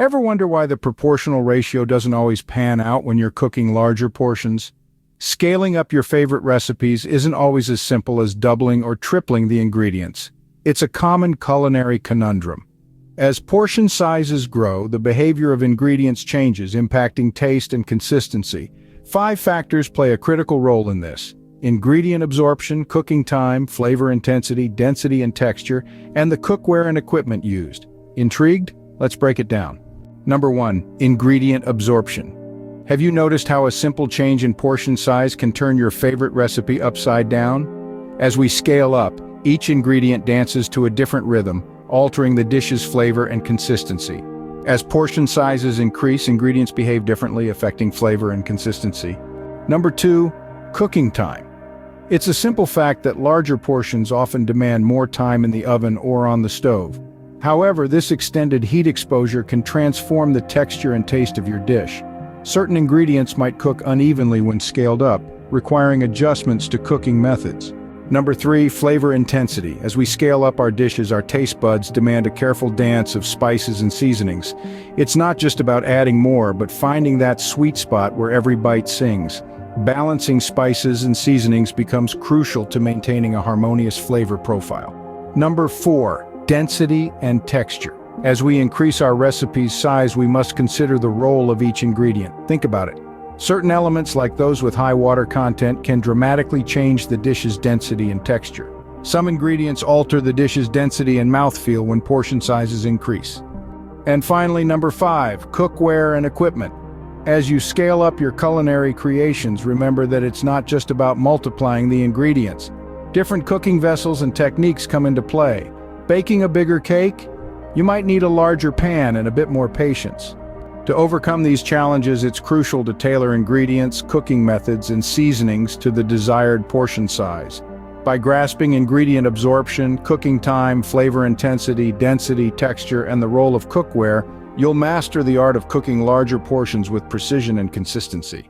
Ever wonder why the proportional ratio doesn't always pan out when you're cooking larger portions? Scaling up your favorite recipes isn't always as simple as doubling or tripling the ingredients. It's a common culinary conundrum. As portion sizes grow, the behavior of ingredients changes, impacting taste and consistency. 5 factors play a critical role in this: ingredient absorption, cooking time, flavor intensity, density and texture, and the cookware and equipment used. Intrigued? Let's break it down. Number 1. Ingredient absorption. Have you noticed how a simple change in portion size can turn your favorite recipe upside down? As we scale up, each ingredient dances to a different rhythm, altering the dish's flavor and consistency. As portion sizes increase, ingredients behave differently, affecting flavor and consistency. Number 2. Cooking time. It's a simple fact that larger portions often demand more time in the oven or on the stove. However, this extended heat exposure can transform the texture and taste of your dish. Certain ingredients might cook unevenly when scaled up, requiring adjustments to cooking methods. Number 3. Flavor intensity. As we scale up our dishes, our taste buds demand a careful dance of spices and seasonings. It's not just about adding more, but finding that sweet spot where every bite sings. Balancing spices and seasonings becomes crucial to maintaining a harmonious flavor profile. Number 4. Density and texture. As we increase our recipe's size, we must consider the role of each ingredient. Think about it. Certain elements, like those with high water content, can dramatically change the dish's density and texture. Some ingredients alter the dish's density and mouthfeel when portion sizes increase. And finally, number 5. Cookware and equipment. As you scale up your culinary creations, remember that it's not just about multiplying the ingredients. Different cooking vessels and techniques come into play. Baking a bigger cake? You might need a larger pan and a bit more patience. To overcome these challenges, it's crucial to tailor ingredients, cooking methods, and seasonings to the desired portion size. By grasping ingredient absorption, cooking time, flavor intensity, density, texture, and the role of cookware, you'll master the art of cooking larger portions with precision and consistency.